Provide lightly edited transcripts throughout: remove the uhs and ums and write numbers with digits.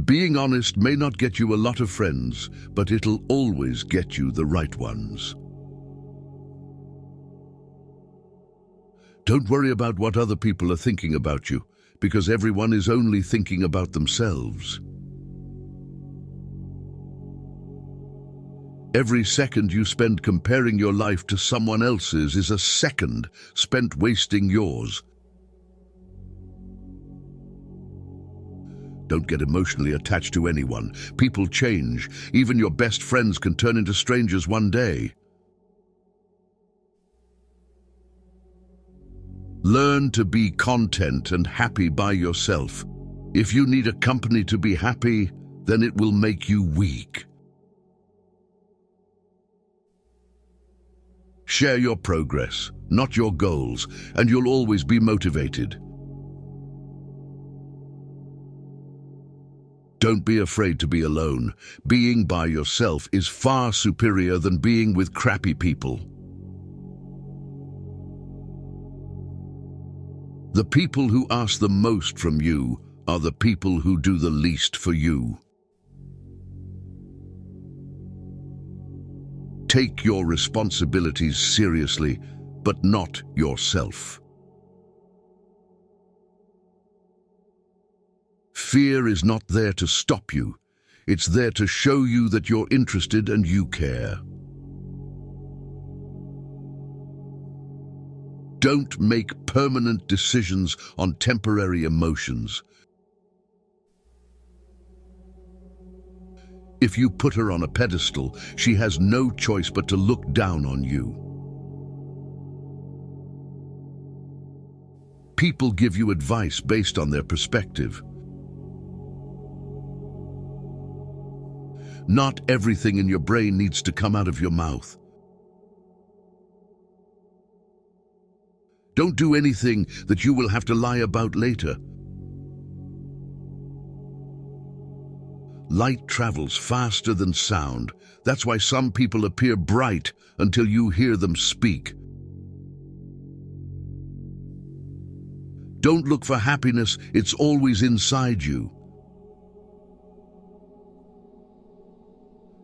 Being honest may not get you a lot of friends, but it'll always get you the right ones. Don't worry about what other people are thinking about you, because everyone is only thinking about themselves. Every second you spend comparing your life to someone else's is a second spent wasting yours. Don't get emotionally attached to anyone. People change. Even your best friends can turn into strangers one day. Learn to be content and happy by yourself. If you need a company to be happy, then it will make you weak. Share your progress, not your goals, and you'll always be motivated. Don't be afraid to be alone. Being by yourself is far superior than being with crappy people. The people who ask the most from you are the people who do the least for you. Take your responsibilities seriously, but not yourself. Fear is not there to stop you. It's there to show you that you're interested and you care. Don't make permanent decisions on temporary emotions. If you put her on a pedestal, she has no choice but to look down on you. People give you advice based on their perspective. Not everything in your brain needs to come out of your mouth. Don't do anything that you will have to lie about later. Light travels faster than sound. That's why some people appear bright until you hear them speak. Don't look for happiness, it's always inside you.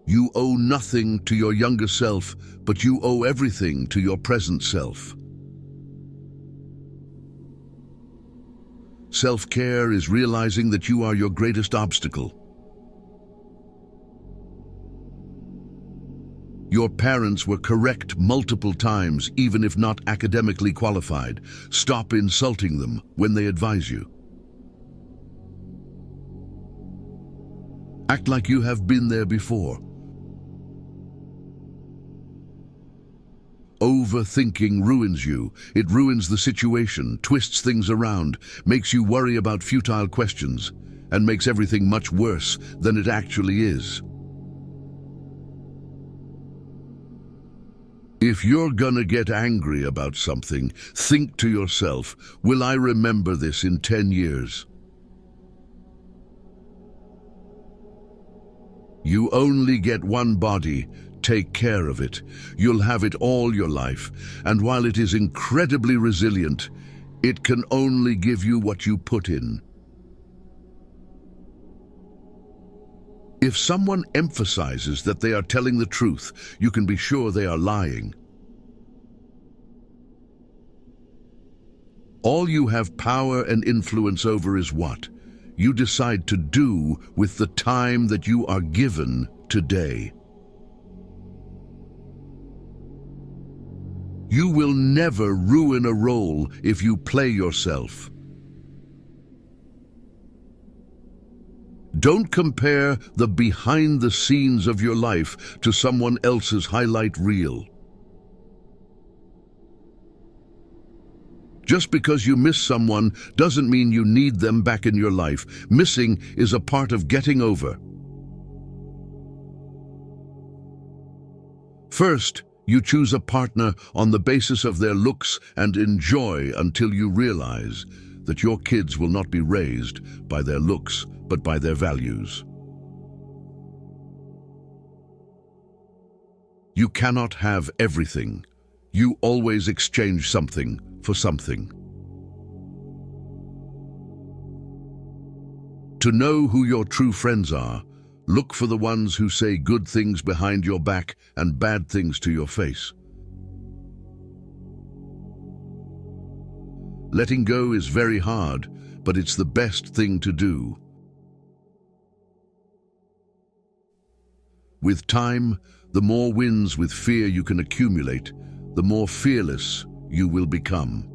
You owe nothing to your younger self, but you owe everything to your present self. Self-care is realizing that you are your greatest obstacle. Your parents were correct multiple times, even if not academically qualified. Stop insulting them when they advise you. Act like you have been there before. Overthinking ruins you. It ruins the situation, twists things around, makes you worry about futile questions, and makes everything much worse than it actually is. If you're gonna get angry about something, think to yourself, will I remember this in 10 years? You only get one body. Take care of it. You'll have it all your life, and while it is incredibly resilient, it can only give you what you put in. If someone emphasizes that they are telling the truth, you can be sure they are lying. All you have power and influence over is what you decide to do with the time that you are given today. You will never ruin a role if you play yourself. Don't compare the behind the scenes of your life to someone else's highlight reel. Just because you miss someone doesn't mean you need them back in your life. Missing is a part of getting over. First, you choose a partner on the basis of their looks and enjoy until you realize that your kids will not be raised by their looks, but by their values. You cannot have everything. You always exchange something for something. To know who your true friends are, look for the ones who say good things behind your back and bad things to your face. Letting go is very hard, but it's the best thing to do. With time, the more wins with fear you can accumulate, the more fearless you will become.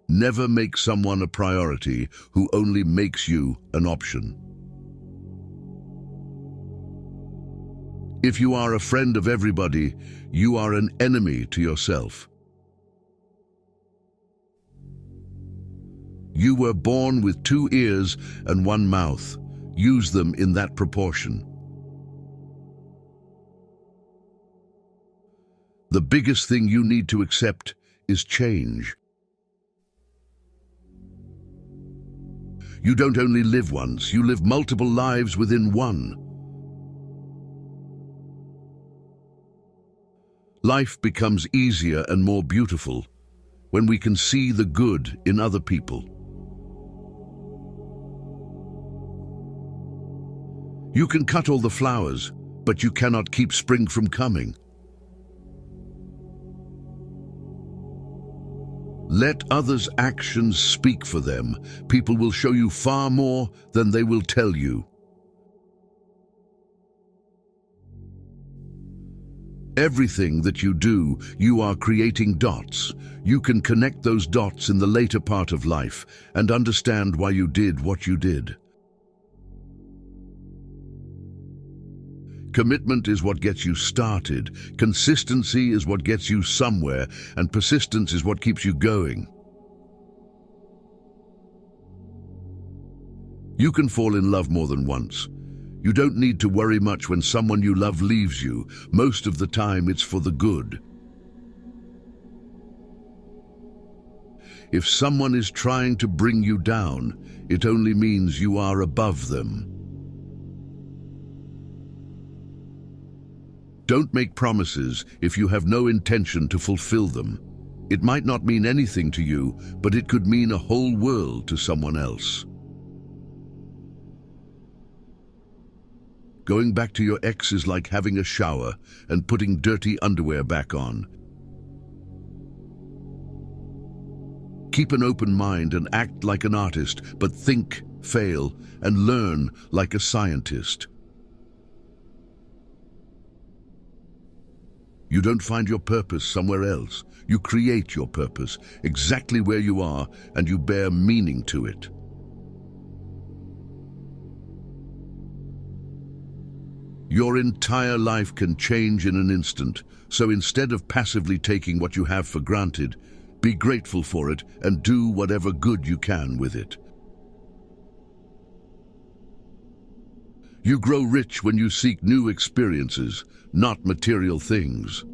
Never make someone a priority who only makes you an option. If you are a friend of everybody, you are an enemy to yourself. You were born with 2 ears and 1 mouth. Use them in that proportion. The biggest thing you need to accept is change. You don't only live once, you live multiple lives within one. Life becomes easier and more beautiful when we can see the good in other people. You can cut all the flowers, but you cannot keep spring from coming. Let others' actions speak for them. People will show you far more than they will tell you. Everything that you do, you are creating dots. You can connect those dots in the later part of life and understand why you did what you did. Commitment is what gets you started, consistency is what gets you somewhere, and persistence is what keeps you going. You can fall in love more than once. You don't need to worry much when someone you love leaves you. Most of the time it's for the good. If someone is trying to bring you down, it only means you are above them. Don't make promises if you have no intention to fulfill them. It might not mean anything to you, but it could mean a whole world to someone else. Going back to your ex is like having a shower and putting dirty underwear back on. Keep an open mind and act like an artist, but think, fail, and learn like a scientist. You don't find your purpose somewhere else. You create your purpose exactly where you are, and you bear meaning to it. Your entire life can change in an instant, so instead of passively taking what you have for granted, be grateful for it and do whatever good you can with it. You grow rich when you seek new experiences, not material things.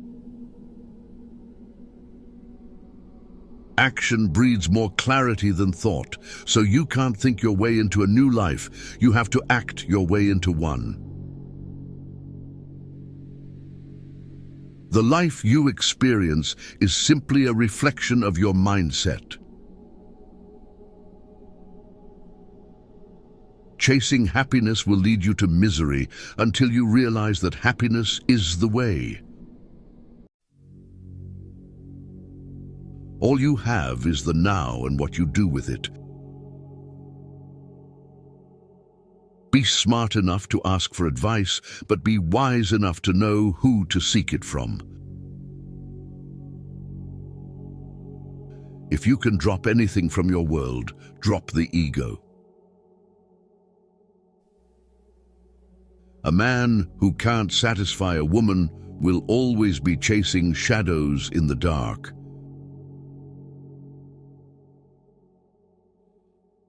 Action breeds more clarity than thought, so you can't think your way into a new life. You have to act your way into one. The life you experience is simply a reflection of your mindset. Chasing happiness will lead you to misery until you realize that happiness is the way. All you have is the now and what you do with it. Be smart enough to ask for advice, but be wise enough to know who to seek it from. If you can drop anything from your world, drop the ego. A man who can't satisfy a woman will always be chasing shadows in the dark.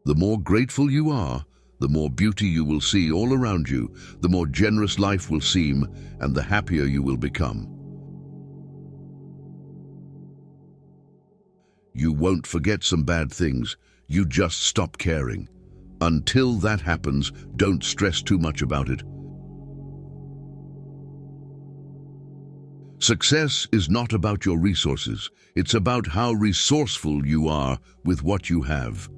The more grateful you are, the more beauty you will see all around you, the more generous life will seem, and the happier you will become. You won't forget some bad things, you just stop caring. Until that happens, don't stress too much about it. Success is not about your resources. It's about how resourceful you are with what you have.